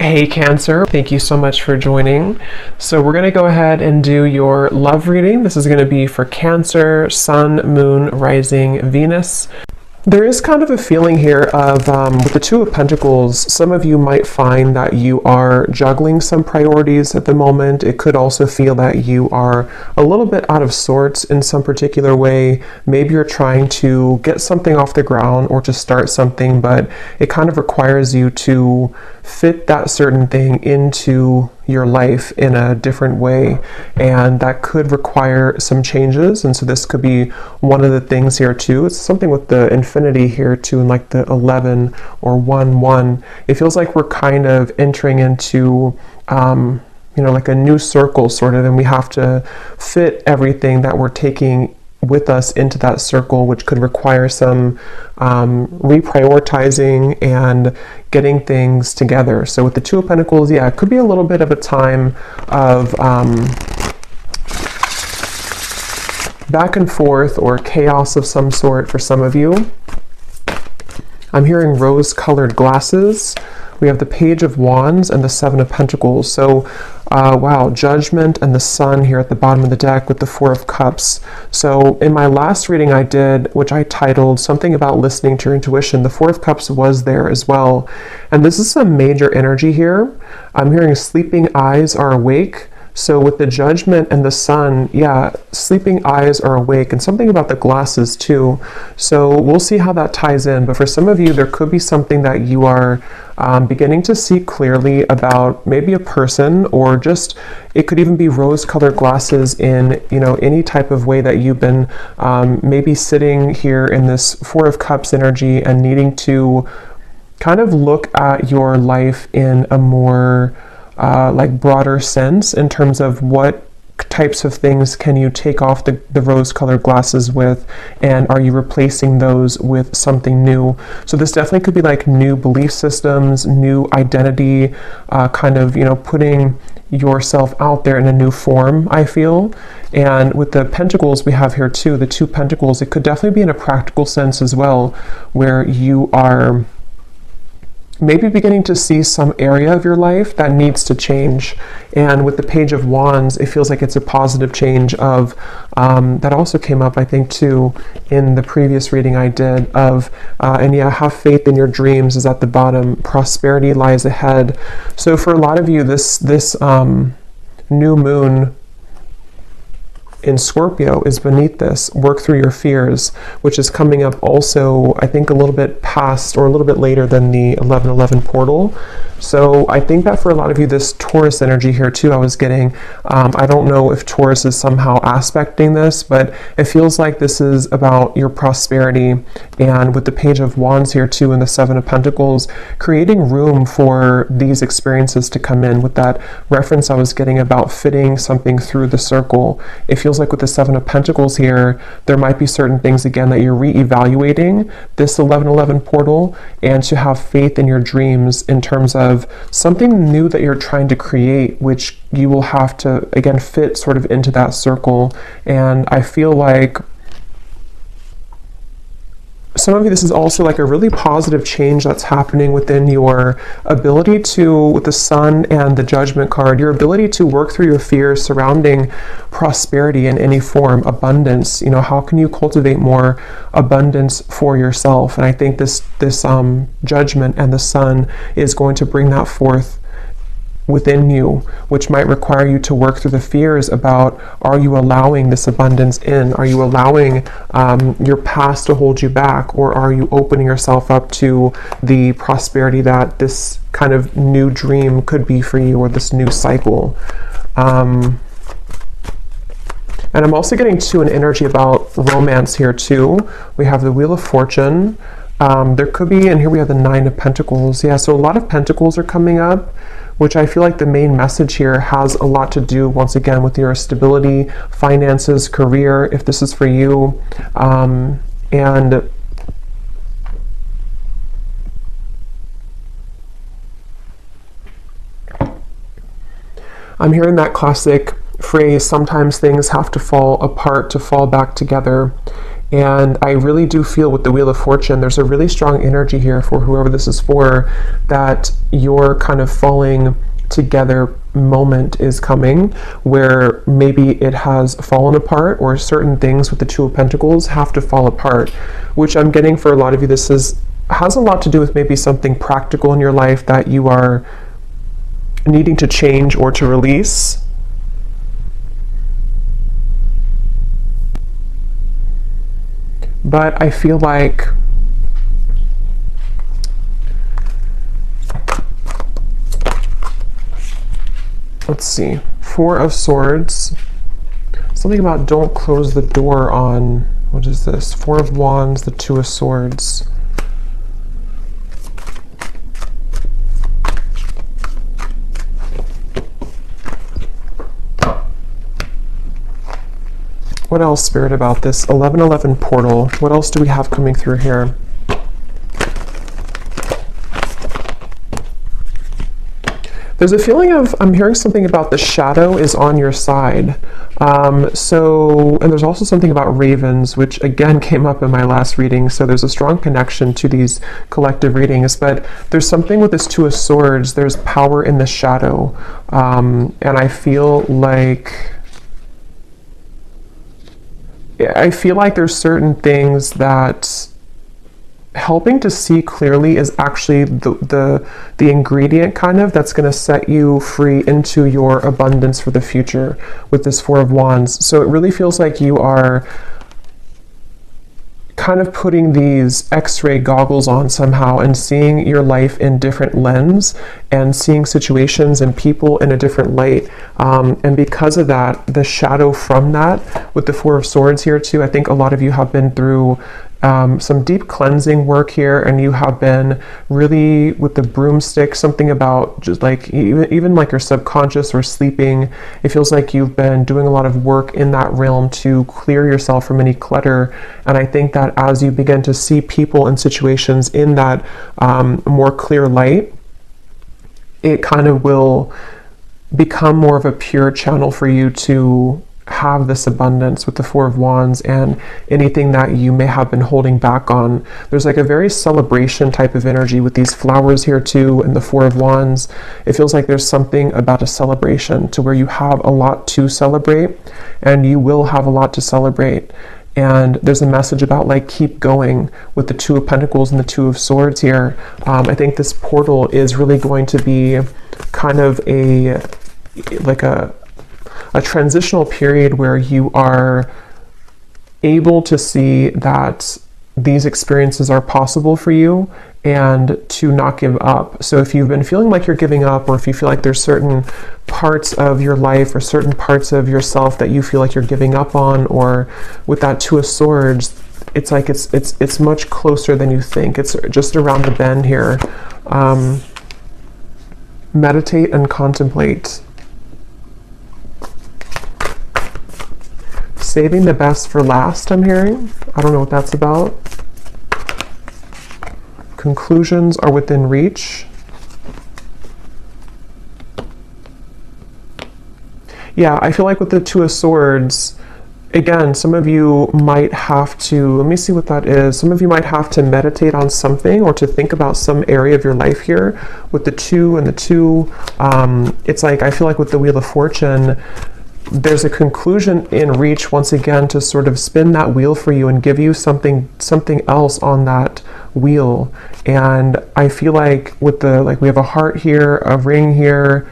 Hey Cancer, thank you so much for joining. So we're going to go ahead and do your love reading. This is going to be for Cancer, Sun, Moon, Rising, Venus. There is kind of a feeling here of, with the Two of Pentacles, some of you might find that you are juggling some priorities at the moment. It could also feel that you are a little bit out of sorts in some particular way. Maybe you're trying to get something off the ground or to start something, but it kind of requires you to fit that certain thing into your life in a different way, and that could require some changes. And so this could be one of the things here too. It's something with the infinity here too, and like the 11 or 1 it feels like we're kind of entering into like a new circle sort of, and we have to fit everything that we're taking with us into that circle, which could require some reprioritizing and getting things together. So with the Two of Pentacles, yeah, it could be a little bit of a time of back and forth or chaos of some sort for some of you. I'm hearing rose-colored glasses. We have the Page of Wands and the Seven of Pentacles. So, wow, Judgment and the Sun here at the bottom of the deck with the Four of Cups. So in my last reading I did, which I titled something about listening to your intuition, the Four of Cups was there as well. And this is some major energy here. I'm hearing sleeping eyes are awake. So with the Judgment and the Sun, yeah, sleeping eyes are awake, and something about the glasses too. So we'll see how that ties in. But for some of you, there could be something that you are beginning to see clearly about, maybe a person, or just, it could even be rose-colored glasses in, any type of way that you've been maybe sitting here in this Four of Cups energy and needing to kind of look at your life in a more broader sense in terms of what types of things can you take off the rose-colored glasses with, and are you replacing those with something new? So this definitely could be like new belief systems, new identity, putting yourself out there in a new form, I feel. And with the Pentacles we have here too, the Two Pentacles, it could definitely be in a practical sense as well, where you are maybe beginning to see some area of your life that needs to change. And with the Page of Wands, it feels like it's a positive change of, that also came up, I think, too, in the previous reading I did of, have faith in your dreams is at the bottom. Prosperity lies ahead. So for a lot of you, this new moon in Scorpio is beneath this. Work through your fears, which is coming up also, I think, a little bit past or a little bit later than the 11/11 portal. So I think that for a lot of you, this Taurus energy here too, I was getting, I don't know if Taurus is somehow aspecting this, but it feels like this is about your prosperity. And with the Page of Wands here too, and the Seven of Pentacles, creating room for these experiences to come in. With that reference I was getting about fitting something through the circle, it feels like with the Seven of Pentacles here, there might be certain things again that you're re-evaluating this 11/11 portal, and to have faith in your dreams in terms of something new that you're trying to create, which you will have to again fit sort of into that circle. And I feel like some of you, this is also like a really positive change that's happening within your ability to, with the Sun and the Judgment card, your ability to work through your fears surrounding prosperity in any form, abundance. How can you cultivate more abundance for yourself? And I think this Judgment and the Sun is going to bring that forth within you, which might require you to work through the fears about, are you allowing this abundance in? Are you allowing your past to hold you back? Or are you opening yourself up to the prosperity that this kind of new dream could be for you, or this new cycle? And I'm also getting to an energy about romance here too. We have the Wheel of Fortune. There could be, and here we have the Nine of Pentacles. Yeah, so a lot of Pentacles are coming up, which I feel like the main message here has a lot to do, once again, with your stability, finances, career, if this is for you. And I'm hearing that classic phrase, sometimes things have to fall apart to fall back together. And I really do feel with the Wheel of Fortune, there's a really strong energy here for whoever this is for, that your kind of falling together moment is coming, where maybe it has fallen apart, or certain things with the Two of Pentacles have to fall apart, which I'm getting for a lot of you, this has a lot to do with maybe something practical in your life that you are needing to change or to release. But I feel like let's see, Four of Swords, something about don't close the door on, what is this? Four of Wands, the Two of Swords. What else, Spirit, about this 1111 portal? What else do we have coming through here? There's a feeling of, I'm hearing something about the shadow is on your side. And there's also something about ravens, which again came up in my last reading. So there's a strong connection to these collective readings, but there's something with this Two of Swords. There's power in the shadow. And I feel like there's certain things that helping to see clearly is actually the ingredient kind of that's going to set you free into your abundance for the future with this Four of Wands. So it really feels like you are kind of putting these X-ray goggles on somehow and seeing your life in different lens and seeing situations and people in a different light. And because of that, the shadow from that with the Four of Swords here too, I think a lot of you have been through some deep cleansing work here, and you have been really with the broomstick, something about just like even like your subconscious or sleeping. It feels like you've been doing a lot of work in that realm to clear yourself from any clutter. And I think that as you begin to see people and situations in that more clear light, it kind of will become more of a pure channel for you to have this abundance with the Four of Wands and anything that you may have been holding back on. There's like a very celebration type of energy with these flowers here too, and the Four of Wands. It feels like there's something about a celebration to where you have a lot to celebrate, and you will have a lot to celebrate. And there's a message about like keep going with the Two of Pentacles and the Two of Swords here. I think this portal is really going to be kind of a transitional period where you are able to see that these experiences are possible for you and to not give up. So if you've been feeling like you're giving up, or if you feel like there's certain parts of your life or certain parts of yourself that you feel like you're giving up on, or with that Two of Swords, it's like it's much closer than you think. It's just around the bend here. Meditate and contemplate. Saving the best for last, I'm hearing. I don't know what that's about. Conclusions are within reach. Yeah, I feel like with the Two of Swords, again, some of you might have to, let me see what that is. Some of you might have to meditate on something or to think about some area of your life here with the two and the two. It's like, I feel like with the Wheel of Fortune, there's a conclusion in reach once again to sort of spin that wheel for you and give you something else on that wheel. And I feel like with the, like we have a heart here, a ring here,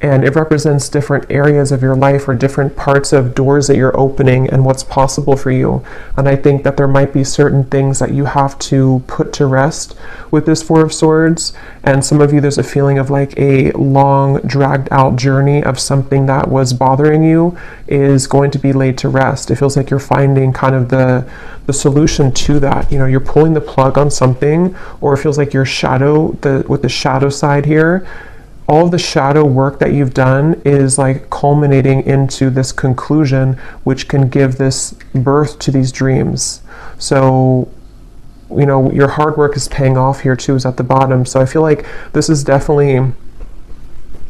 and it represents different areas of your life or different parts of doors that you're opening and what's possible for you. And I think that there might be certain things that you have to put to rest with this Four of Swords. And some of you, there's a feeling of like a long dragged out journey of something that was bothering you is going to be laid to rest. It feels like you're finding kind of the solution to that. You know, you're pulling the plug on something, or it feels like your shadow, with the shadow side here, all of the shadow work that you've done is like culminating into this conclusion, which can give this birth to these dreams. So, you know, your hard work is paying off here too, is at the bottom. So I feel like this is definitely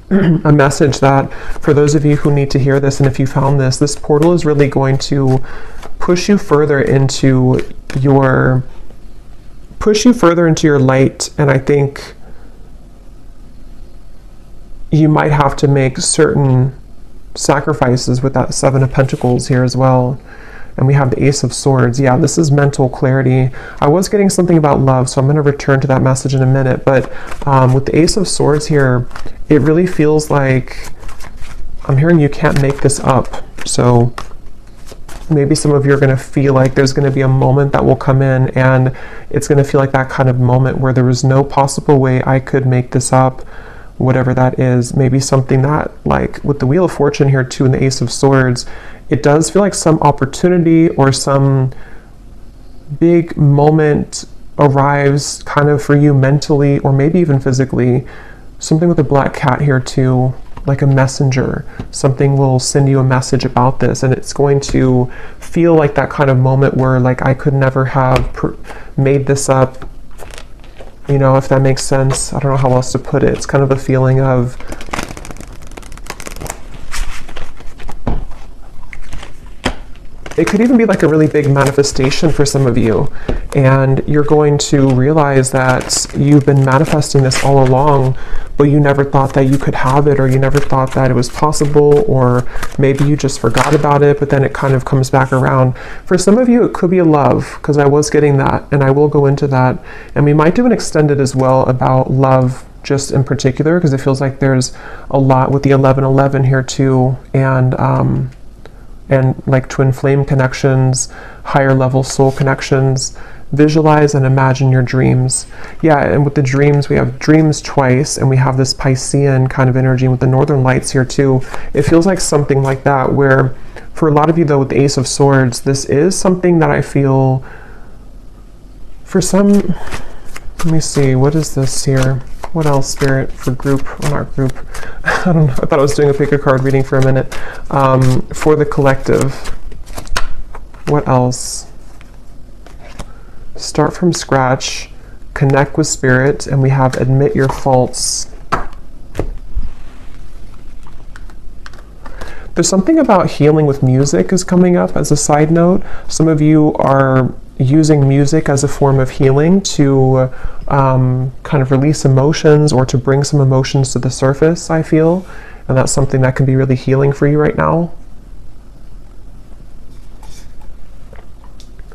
a message that for those of you who need to hear this, and if you found this portal is really going to push you further into your light. And I think you might have to make certain sacrifices with that Seven of Pentacles here as well. And we have the Ace of Swords. Yeah, this is mental clarity. I was getting something about love, so I'm going to return to that message in a minute. But with the Ace of Swords here, it really feels like I'm hearing you can't make this up. So maybe some of you are going to feel like there's going to be a moment that will come in, and it's going to feel like that kind of moment where there was no possible way I could make this up, whatever that is. Maybe something that, like with the Wheel of Fortune here too and the Ace of Swords, it does feel like some opportunity or some big moment arrives kind of for you mentally or maybe even physically. Something with the Black Cat here too, like a messenger. Something will send you a message about this, and it's going to feel like that kind of moment where like I could never have made this up, you know, if that makes sense. I don't know how else to put it. It's kind of a feeling of it could even be like a really big manifestation for some of you, and you're going to realize that you've been manifesting this all along, but you never thought that you could have it, or you never thought that it was possible, or maybe you just forgot about it, but then it kind of comes back around. For some of you, it could be a love, because I was getting that, and I will go into that, and we might do an extended as well about love just in particular, because it feels like there's a lot with the 1111 here too, and like twin flame connections, higher level soul connections. Visualize and imagine your dreams. Yeah, and with the dreams, we have dreams twice, and we have this Piscean kind of energy with the Northern Lights here too. It feels like something like that, where for a lot of you though, with the Ace of Swords, this is something that I feel for some, let me see, what is this here? What else, Spirit, for group, or not group? I don't know, I thought I was doing a pick a card reading for a minute. For the collective, what else? Start from scratch, connect with Spirit, and we have admit your faults. There's something about healing with music is coming up as a side note. Some of you are using music as a form of healing to kind of release emotions or to bring some emotions to the surface, I feel. And that's something that can be really healing for you right now.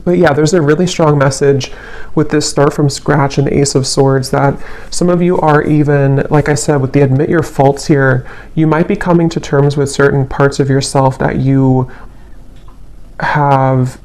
But yeah, there's a really strong message with this start from scratch and the Ace of Swords that some of you are even, like I said, with the admit your faults here, you might be coming to terms with certain parts of yourself that you have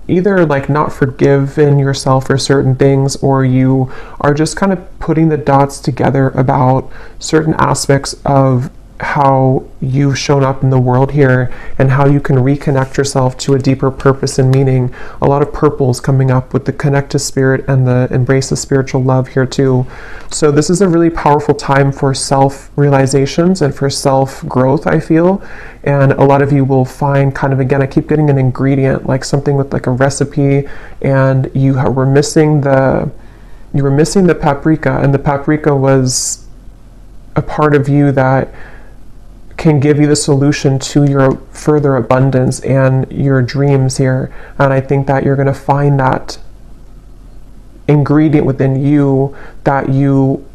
either like not forgiven yourself for certain things, or you are just kind of putting the dots together about certain aspects of how you've shown up in the world here and how you can reconnect yourself to a deeper purpose and meaning. A lot of purples coming up with the connect to Spirit and the embrace of spiritual love here too. So this is a really powerful time for self-realizations and for self-growth, I feel. And a lot of you will find kind of, again, I keep getting an ingredient, like something with like a recipe, and you were missing the paprika, and the paprika was a part of you that can give you the solution to your further abundance and your dreams here. And I think that you're going to find that ingredient within you that you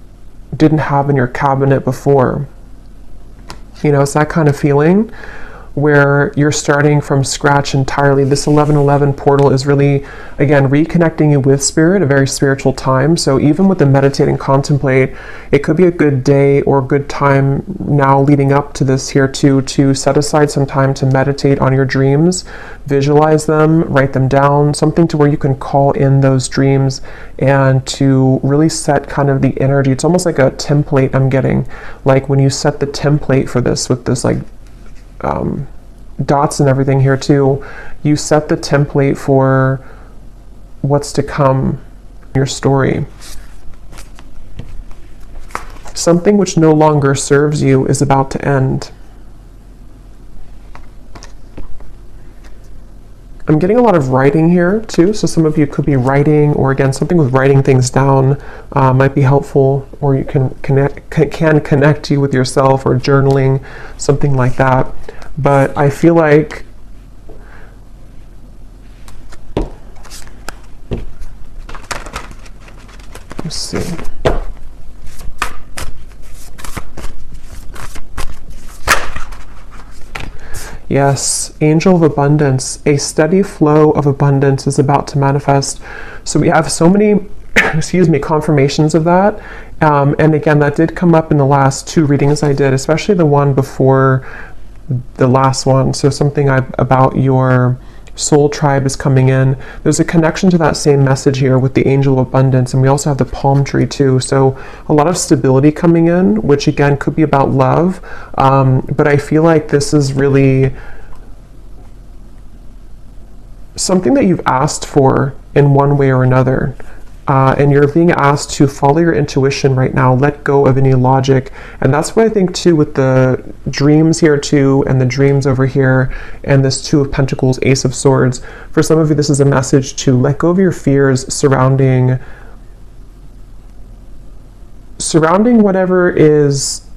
didn't have in your cabinet before. You know, it's that kind of feeling where you're starting from scratch entirely. This 1111 portal is really, again, reconnecting you with Spirit, a very spiritual time. So even with the meditate and contemplate, it could be a good day or good time now leading up to this here too, to set aside some time to meditate on your dreams, visualize them, write them down, something to where you can call in those dreams and to really set kind of the energy. It's almost like a template I'm getting, like when you set the template for this with this like dots and everything here too, you set the template for what's to come in your story. Something which no longer serves you is about to end. I'm getting a lot of writing here too, so some of you could be writing, or again, something with writing things down might be helpful, or you can connect you with yourself, or journaling, something like that. But I feel like Let's see. Yes, angel of abundance. A steady flow of abundance is about to manifest. So we have so many, excuse me, confirmations of that. And again, that did come up in the last 2 readings I did, especially the one before the last one. So something about your soul tribe is coming in. There's a connection to that same message here with the angel of abundance, and we also have the palm tree too. So a lot of stability coming in, which again could be about love, but I feel like this is really something that you've asked for in one way or another. And you're being asked to follow your intuition right now, let go of any logic. And that's what I think too with the dreams here too, and the dreams over here, and this 2 of Pentacles, Ace of Swords. For some of you, this is a message to let go of your fears surrounding whatever is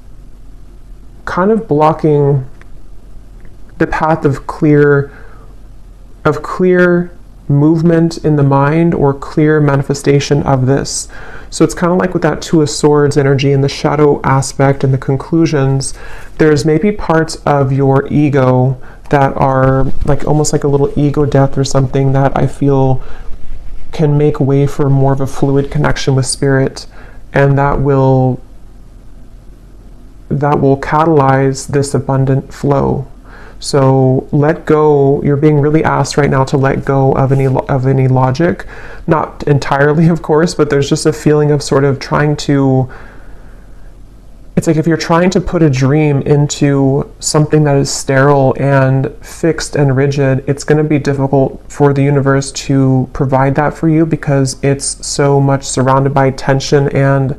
kind of blocking the path of clear movement in the mind or clear manifestation of this. So it's kind of like with that 2 of Swords energy and the shadow aspect and the conclusions, there's maybe parts of your ego that are like almost like a little ego death or something that I feel can make way for more of a fluid connection with spirit, and that will catalyze this abundant flow. So let go. You're being really asked right now to let go of any logic, not entirely, of course, but there's just a feeling of sort of trying to. It's like if you're trying to put a dream into something that is sterile and fixed and rigid, it's going to be difficult for the universe to provide that for you because it's so much surrounded by tension and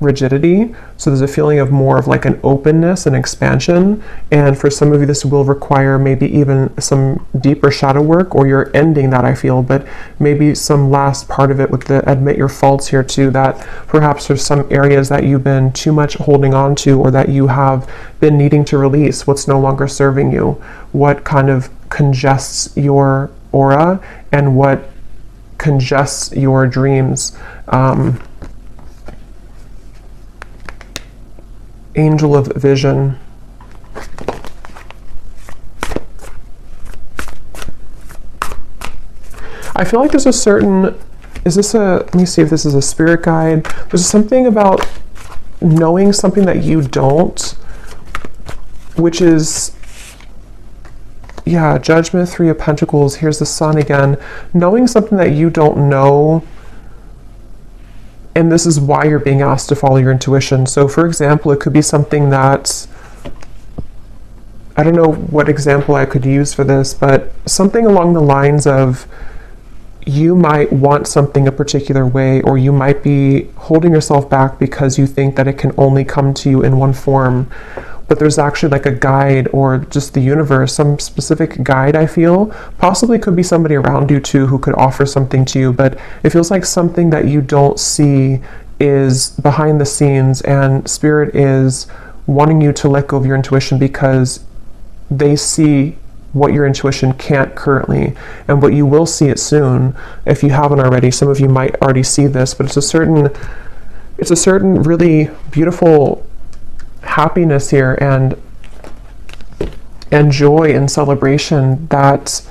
rigidity. So there's a feeling of more of like an openness and expansion, and for some of you this will require maybe even some deeper shadow work, or you're ending that, I feel, but maybe some last part of it with the admit your faults here too, that perhaps there's some areas that you've been too much holding on to, or that you have been needing to release, what's no longer serving you, what kind of congests your aura and what congests your dreams. Angel of vision. I feel like there's a certain, let me see if this is a spirit guide. There's something about knowing something that you don't, which is, yeah, Judgment, 3 of Pentacles. Here's the Sun again. Knowing something that you don't know, and this is why you're being asked to follow your intuition. So for example, it could be something that, I don't know what example I could use for this, but something along the lines of you might want something a particular way, or you might be holding yourself back because you think that it can only come to you in one form. But there's actually like a guide, or just the universe, some specific guide, I feel. Possibly could be somebody around you too who could offer something to you, but it feels like something that you don't see is behind the scenes, and Spirit is wanting you to let go of your intuition because they see what your intuition can't currently, and what you will see it soon if you haven't already. Some of you might already see this, but it's a certain really beautiful happiness here and joy and celebration that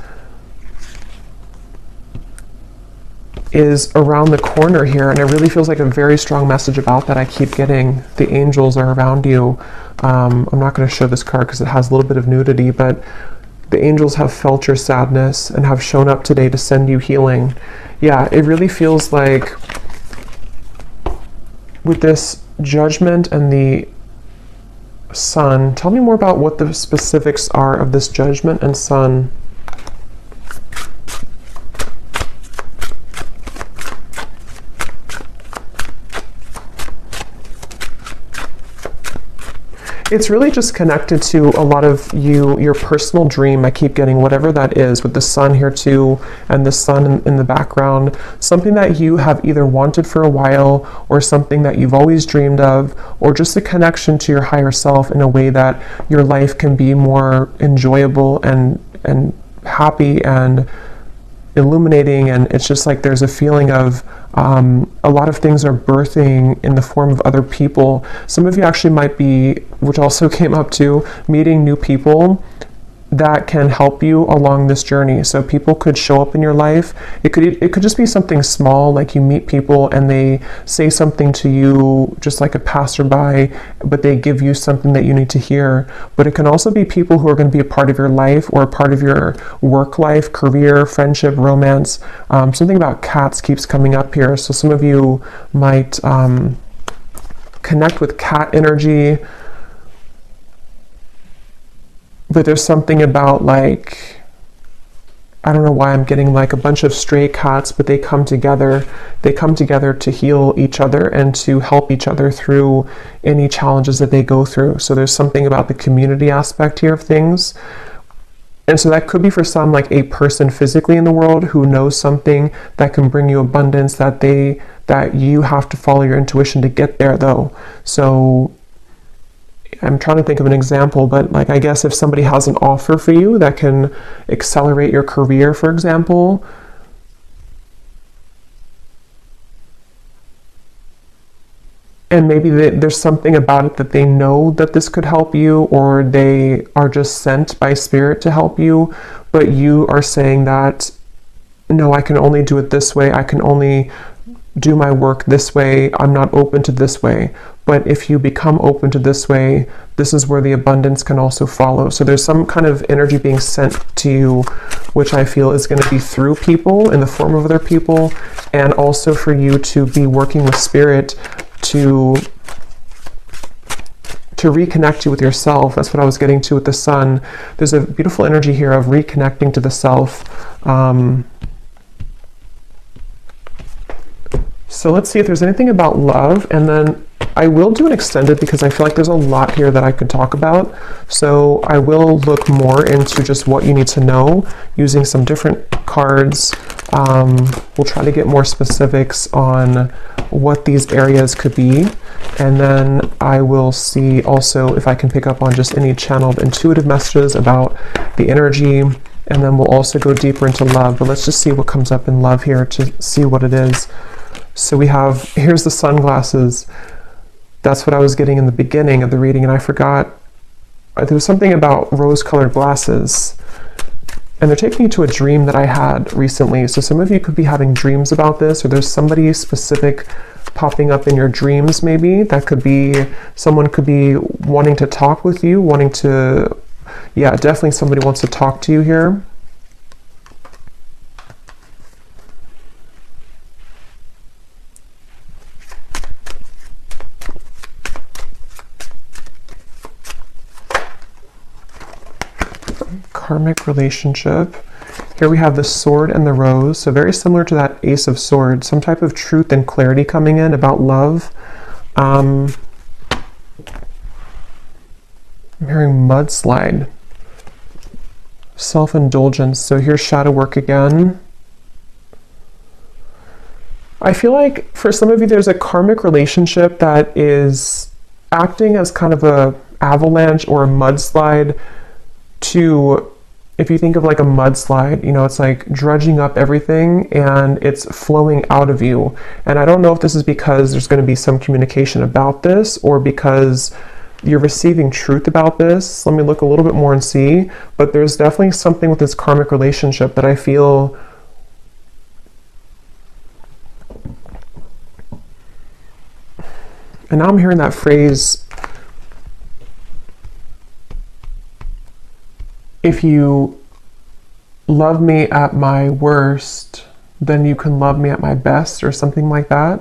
is around the corner here, and it really feels like a very strong message about that I keep getting. The angels are around you. I'm not going to show this card because it has a little bit of nudity, but the angels have felt your sadness and have shown up today to send you healing. Yeah, it really feels like with this Judgment and the Sun. Tell me more about what the specifics are of this Judgment and Sun. It's really just connected to a lot of your personal dream. I keep getting whatever that is with the Sun here too, and the Sun in the background. Something that you have either wanted for a while, or something that you've always dreamed of, or just a connection to your higher self in a way that your life can be more enjoyable and happy and illuminating, and it's just like there's a feeling of a lot of things are birthing in the form of other people. Some of you actually might be, which also came up too, meeting new people that can help you along this journey. So people could show up in your life. It could just be something small, like you meet people and they say something to you just like a passerby, but they give you something that you need to hear. But it can also be people who are going to be a part of your life or a part of your work life, career, friendship, romance. Something about cats keeps coming up here. So some of you might connect with cat energy. But there's something about, like, I don't know why I'm getting like a bunch of stray cats, but they come together to heal each other and to help each other through any challenges that they go through. So there's something about the community aspect here of things. And so that could be for some like a person physically in the world who knows something that can bring you abundance, that you have to follow your intuition to get there though. So I'm trying to think of an example, but like, I guess if somebody has an offer for you that can accelerate your career, for example, and maybe there's something about it that they know that this could help you, or they are just sent by spirit to help you, but you are saying that, no, I can only do it this way. I can only do my work this way. I'm not open to this way. But if you become open to this way, this is where the abundance can also follow. So there's some kind of energy being sent to you, which I feel is going to be through people, in the form of other people, and also for you to be working with spirit to reconnect you with yourself. That's what I was getting to with the sun. There's a beautiful energy here of reconnecting to the self. So let's see if there's anything about love, and then I will do an extended because I feel like there's a lot here that I could talk about. So I will look more into just what you need to know using some different cards. We'll try to get more specifics on what these areas could be. And then I will see also if I can pick up on just any channeled intuitive messages about the energy. And then we'll also go deeper into love. But let's just see what comes up in love here to see what it is. So we have, here's the sunglasses. That's what I was getting in the beginning of the reading, and I forgot. There was something about rose-colored glasses. And they're taking you to a dream that I had recently. So some of you could be having dreams about this, or there's somebody specific popping up in your dreams maybe. That could be, someone could be wanting to talk with you, yeah, definitely somebody wants to talk to you here. Karmic relationship. Here we have the sword and the rose, so very similar to that ace of swords, some type of truth and clarity coming in about love. I'm hearing mudslide, self-indulgence. So here's shadow work again. I feel like for some of you there's a karmic relationship that is acting as kind of a avalanche or a mudslide to, if you think of like a mudslide, you know, it's like dredging up everything and it's flowing out of you. And I don't know if this is because there's going to be some communication about this or because you're receiving truth about this. Let me look a little bit more and see. But there's definitely something with this karmic relationship that I feel and now I'm hearing that phrase, if you love me at my worst, then you can love me at my best, or something like that.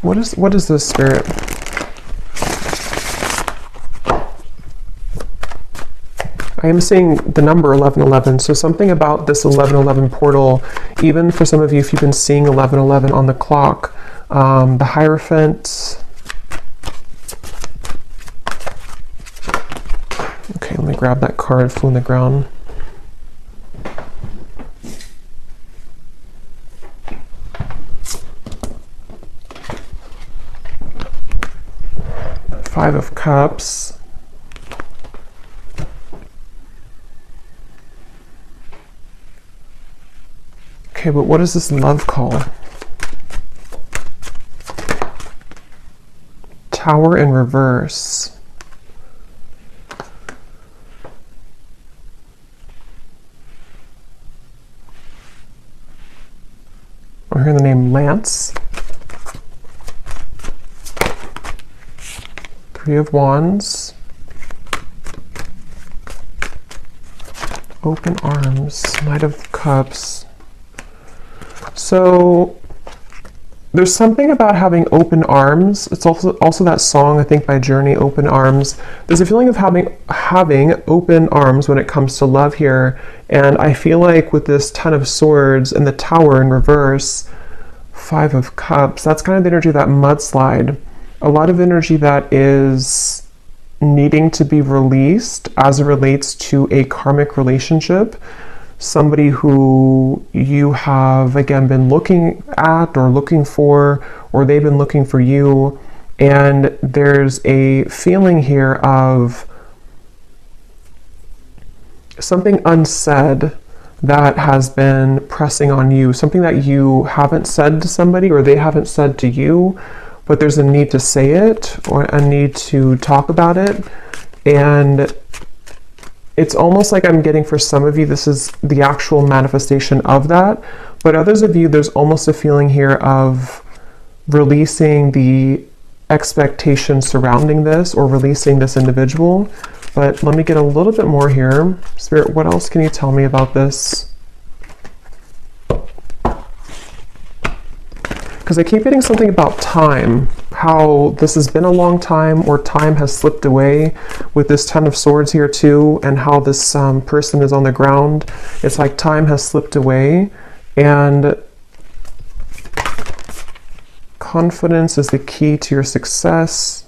What is this, Spirit? I am seeing the number 1111, so something about this 1111 portal, even for some of you, if you've been seeing 1111 on the clock, the Hierophant. Okay, let me grab that card, flew on the ground. Five of Cups. Okay, but what is this love call? Tower in reverse. We're hearing the name Lance. Three of Wands. Open arms. Knight of Cups. So there's something about having open arms. It's also that song, I think, by Journey, Open Arms. There's a feeling of having open arms when it comes to love here. And I feel like with this Ten of Swords and the Tower in reverse, Five of Cups, that's kind of the energy of that mudslide. A lot of energy that is needing to be released as it relates to a karmic relationship. Somebody who you have, again, been looking at or looking for, or they've been looking for you. And there's a feeling here of something unsaid that has been pressing on you, something that you haven't said to somebody or they haven't said to you, but there's a need to say it or a need to talk about it. And it's almost like I'm getting, for some of you, this is the actual manifestation of that. But others of you, there's almost a feeling here of releasing the expectation surrounding this or releasing this individual. But let me get a little bit more here. Spirit, what else can you tell me about this? Because I keep getting something about time, how this has been a long time or time has slipped away with this Ten of Swords here too, and how this person is on the ground. It's like time has slipped away, and confidence is the key to your success.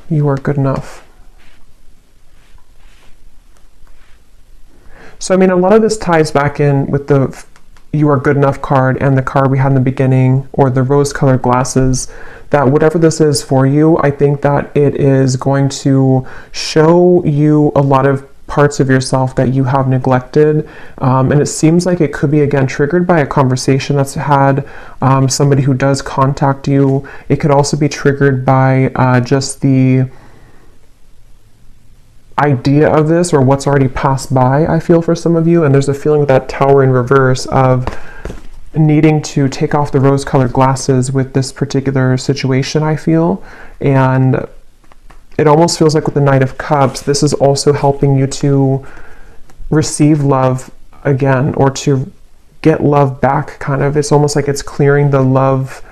You are good enough. So, I mean, a lot of this ties back in with the you are good enough card and the card we had in the beginning, or the rose-colored glasses, that whatever this is for you, I think that it is going to show you a lot of parts of yourself that you have neglected. And it seems like it could be, again, triggered by a conversation that's had, somebody who does contact you. It could also be triggered by just the idea of this or what's already passed by, I feel, for some of you. And there's a feeling with that Tower in reverse of needing to take off the rose-colored glasses with this particular situation, I feel. And it almost feels like with the Knight of Cups, this is also helping you to receive love again, or to get love back, kind of. It's almost like it's clearing the love,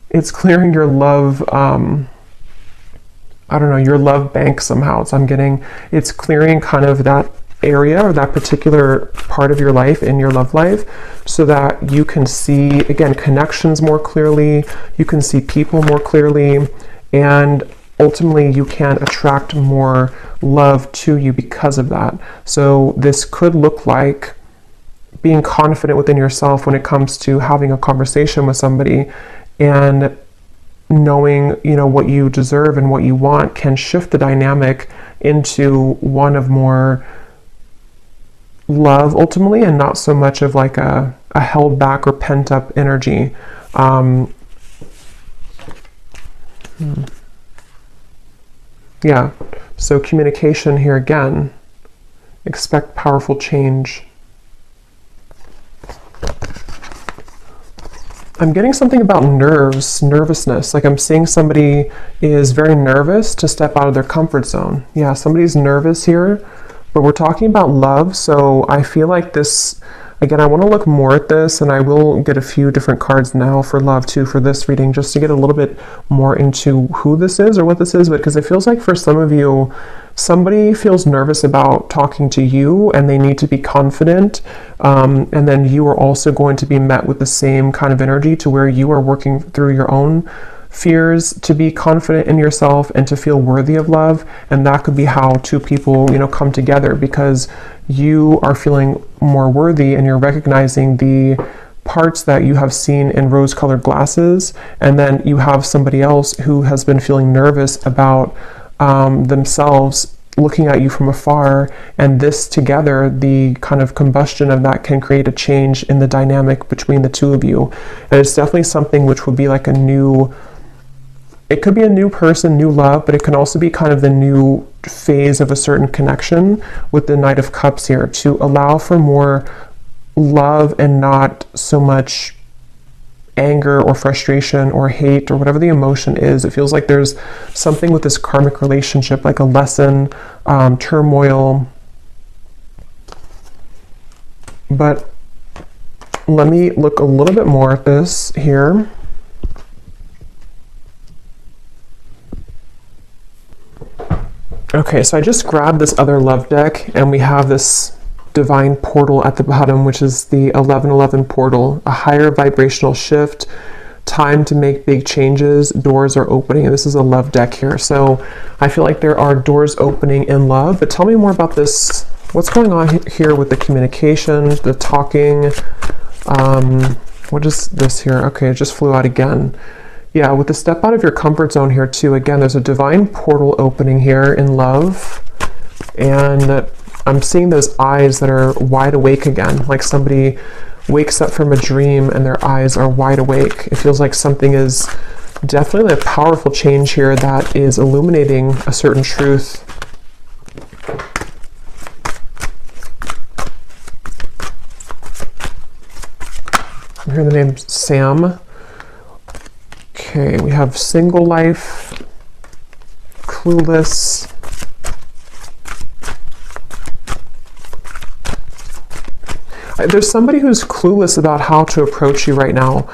it's clearing your love, I don't know, your love bank somehow. So I'm getting, it's clearing kind of that area or that particular part of your life in your love life, so that you can see, again, connections more clearly, you can see people more clearly, and ultimately you can attract more love to you because of that. So this could look like being confident within yourself when it comes to having a conversation with somebody, and knowing, you know, what you deserve and what you want can shift the dynamic into one of more love ultimately, and not so much of like a held back or pent up energy. Yeah, so communication here again. Expect powerful change. I'm getting something about nervousness. Like I'm seeing somebody is very nervous to step out of their comfort zone. Yeah, somebody's nervous here, but we're talking about love. So I feel like this, again, I want to look more at this, and I will get a few different cards now for love too for this reading, just to get a little bit more into who this is or what this is. But because it feels like for some of you, somebody feels nervous about talking to you and they need to be confident. And then you are also going to be met with the same kind of energy, to where you are working through your own fears to be confident in yourself and to feel worthy of love. And that could be how two people, you know, come together, because you are feeling more worthy and you're recognizing the parts that you have seen in rose-colored glasses, and then you have somebody else who has been feeling nervous about themselves looking at you from afar, and this together, the kind of combustion of that can create a change in the dynamic between the two of you. And it's definitely something which would be like it could be a new person, new love, but it can also be kind of the new phase of a certain connection with the Knight of Cups here, to allow for more love and not so much anger or frustration or hate or whatever the emotion is. It feels like there's something with this karmic relationship, like a lesson, turmoil. But let me look a little bit more at this here. Okay, so I just grabbed this other love deck, and we have this divine portal at the bottom, which is the 1111 portal, a higher vibrational shift, time to make big changes, doors are opening. And this is a love deck here. So I feel like there are doors opening in love, but tell me more about this. What's going on here with the communication, the talking? What is this here? Okay, it just flew out again. Yeah, with the step out of your comfort zone here too. Again, there's a divine portal opening here in love, and I'm seeing those eyes that are wide awake again, like somebody wakes up from a dream and their eyes are wide awake. It feels like something is definitely a powerful change here that is illuminating a certain truth. I hear the name Sam. Okay, we have single life, clueless. There's somebody who's clueless about how to approach you right now.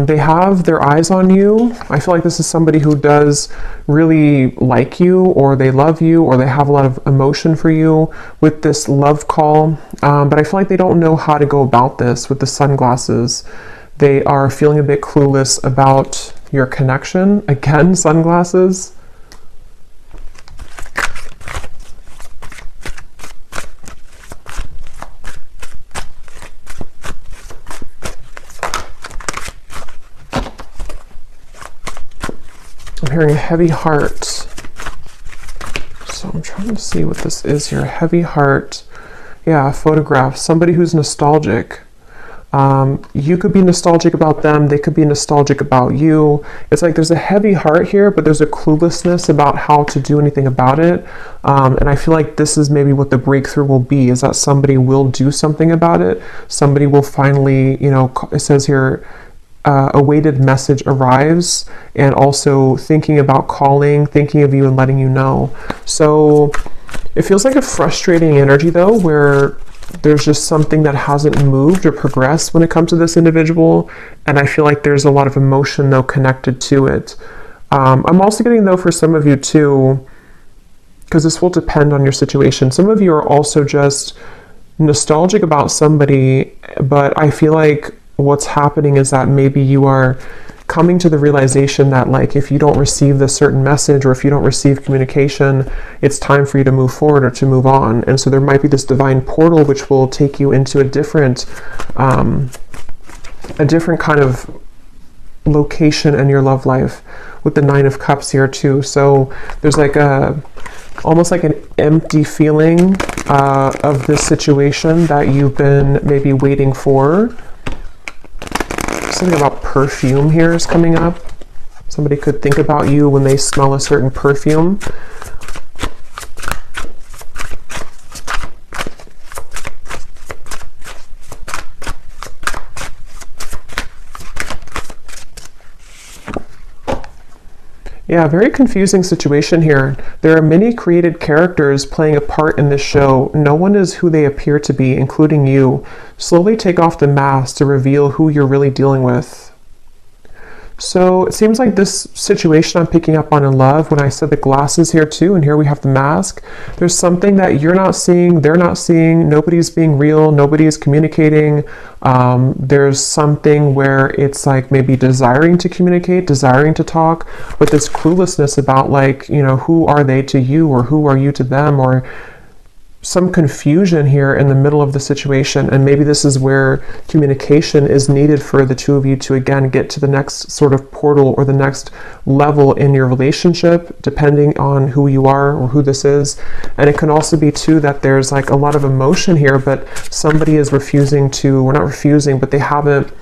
They have their eyes on you. I feel like this is somebody who does really like you, or they love you, or they have a lot of emotion for you with this love call. But I feel like they don't know how to go about this with the sunglasses. They are feeling a bit clueless about your connection. Again, sunglasses. I'm hearing a heavy heart. So I'm trying to see what this is here. Heavy heart. Yeah, a photograph. Somebody who's nostalgic. You could be nostalgic about them. They could be nostalgic about you. It's like there's a heavy heart here, but there's a cluelessness about how to do anything about it. And I feel like this is maybe what the breakthrough will be, is that somebody will do something about it. Somebody will finally, it says here, a weighted message arrives, and also thinking about calling, thinking of you and letting you know. So it feels like a frustrating energy though, where there's just something that hasn't moved or progressed when it comes to this individual. And I feel like there's a lot of emotion though connected to it. I'm also getting though for some of you too, because this will depend on your situation. Some of you are also just nostalgic about somebody, but I feel like what's happening is that maybe you are coming to the realization that, like, if you don't receive this certain message, or if you don't receive communication, it's time for you to move forward or to move on. And so there might be this divine portal which will take you into a different kind of location in your love life, with the Nine of Cups here too. So there's like almost like an empty feeling of this situation that you've been maybe waiting for. Something about perfume here is coming up. Somebody could think about you when they smell a certain perfume. Yeah, very confusing situation here. There are many created characters playing a part in this show. No one is who they appear to be, including you. Slowly take off the mask to reveal who you're really dealing with. So it seems like this situation I'm picking up on in love, when I said the glasses here too, and here we have the mask. There's something that you're not seeing, they're not seeing, nobody's being real, nobody is communicating. There's something where it's like maybe desiring to communicate, desiring to talk, but this cluelessness about, like, who are they to you, or who are you to them, or some confusion here in the middle of the situation, and maybe this is where communication is needed for the two of you to again get to the next sort of portal or the next level in your relationship, depending on who you are or who this is. And it can also be too that there's like a lot of emotion here, but somebody is refusing to, or not refusing, but they haven't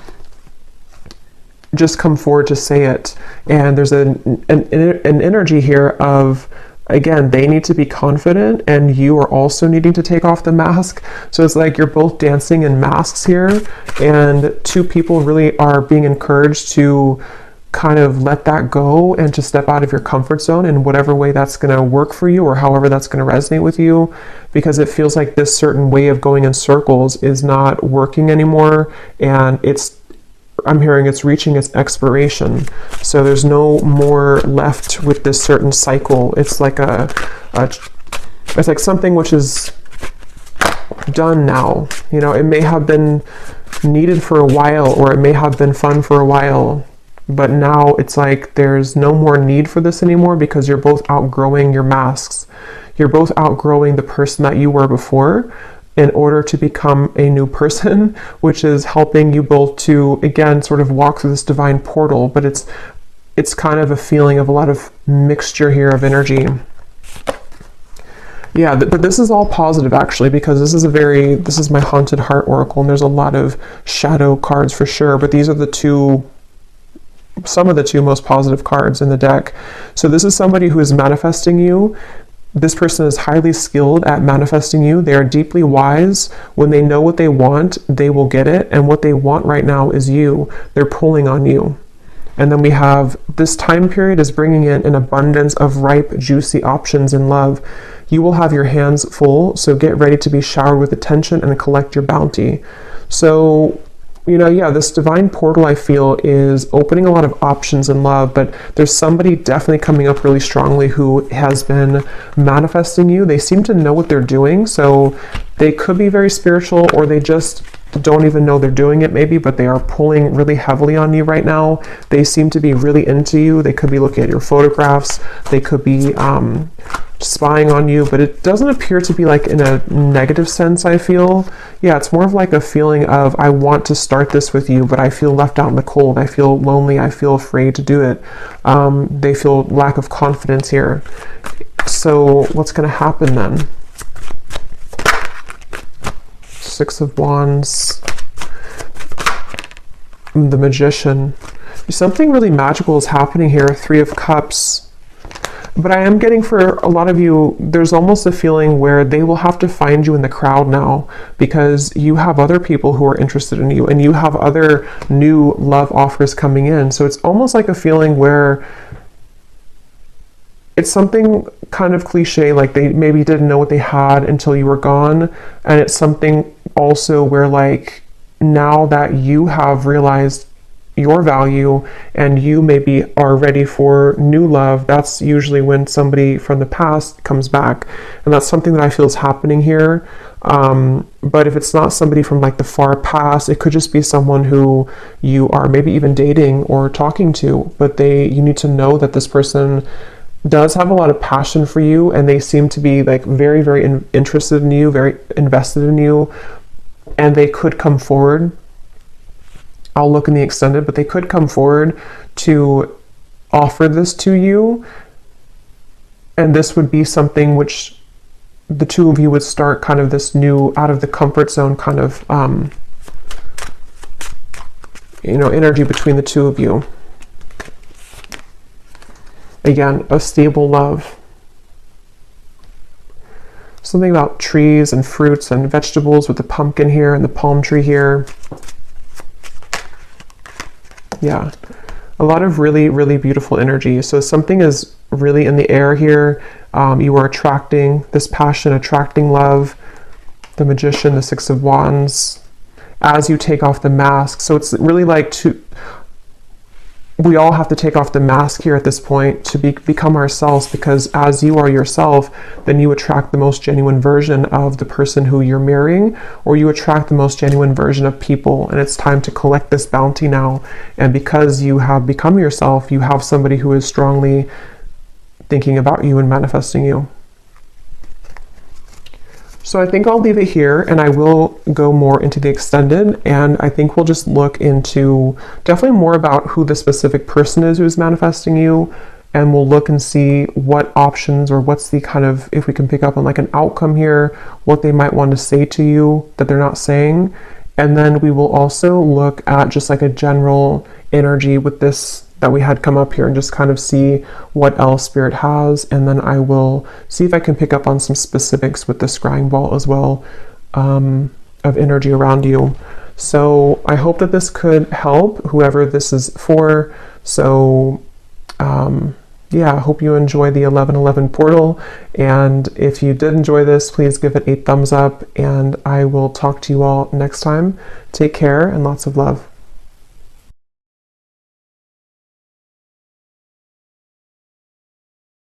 just come forward to say it. And there's an energy here of, again, they need to be confident and you are also needing to take off the mask. So it's like you're both dancing in masks here, and two people really are being encouraged to kind of let that go and to step out of your comfort zone in whatever way that's going to work for you or however that's going to resonate with you, because it feels like this certain way of going in circles is not working anymore, and I'm hearing it's reaching its expiration. So there's no more left with this certain cycle. It's like it's like something which is done now. You know, it may have been needed for a while, or it may have been fun for a while, but now it's like there's no more need for this anymore, because you're both outgrowing your masks. You're both outgrowing the person that you were before, in order to become a new person, which is helping you both to, again, sort of walk through this divine portal. But it's kind of a feeling of a lot of mixture here of energy. Yeah, but this is all positive actually, because this is my Haunted Heart Oracle, and there's a lot of shadow cards for sure, but these are some of the two most positive cards in the deck. So this is somebody who is manifesting you. This person is highly skilled at manifesting you. They are deeply wise. When they know what they want, they will get it. And what they want right now is you. They're pulling on you. And then we have this time period is bringing in an abundance of ripe, juicy options in love. You will have your hands full, so get ready to be showered with attention and collect your bounty. So, you know, yeah, this divine portal, I feel, is opening a lot of options in love, but there's somebody definitely coming up really strongly who has been manifesting you. They seem to know what they're doing, so they could be very spiritual, or they just don't even know they're doing it maybe, but they are pulling really heavily on you right now. They seem to be really into you. They could be looking at your photographs. They could be spying on you, but it doesn't appear to be like in a negative sense, I feel. Yeah, it's more of like a feeling of, I want to start this with you, but I feel left out in the cold. I feel lonely. I feel afraid to do it. They feel lack of confidence here. So what's going to happen then? Six of Wands, the Magician. Something really magical is happening here. Three of Cups. But I am getting, for a lot of you, there's almost a feeling where they will have to find you in the crowd now, because you have other people who are interested in you, and you have other new love offers coming in. So it's almost like a feeling where it's something kind of cliche, like they maybe didn't know what they had until you were gone. And it's something also where, like, now that you have realized your value and you maybe are ready for new love, that's usually when somebody from the past comes back. And that's something that I feel is happening here. But if it's not somebody from like the far past, it could just be someone who you are maybe even dating or talking to, but you need to know that this person does have a lot of passion for you, and they seem to be like very, very interested in you, very invested in you, and they could come forward. I'll look in the extended, but they could come forward to offer this to you. And this would be something which the two of you would start kind of this new out of the comfort zone kind of, energy between the two of you. Again, a stable love. Something about trees and fruits and vegetables with the pumpkin here and the palm tree here. Yeah, a lot of really, really beautiful energy. So something is really in the air here. You are attracting this passion, attracting love. The Magician, the Six of Wands, as you take off the mask. So it's really like we all have to take off the mask here at this point to become ourselves, because as you are yourself, then you attract the most genuine version of the person who you're marrying, or you attract the most genuine version of people. And it's time to collect this bounty now. And because you have become yourself, you have somebody who is strongly thinking about you and manifesting you. So I think I'll leave it here, and I will go more into the extended, and I think we'll just look into definitely more about who the specific person is who's manifesting you, and we'll look and see what options, or what's the kind of, if we can pick up on like an outcome here, what they might want to say to you that they're not saying. And then we will also look at just like a general energy with this that we had come up here, and just kind of see what else Spirit has. And then I will see if I can pick up on some specifics with the scrying ball as well, of energy around you. So I hope that this could help whoever this is for. So yeah, I hope you enjoy the 1111 portal. And if you did enjoy this, please give it a thumbs up, and I will talk to you all next time. Take care and lots of love.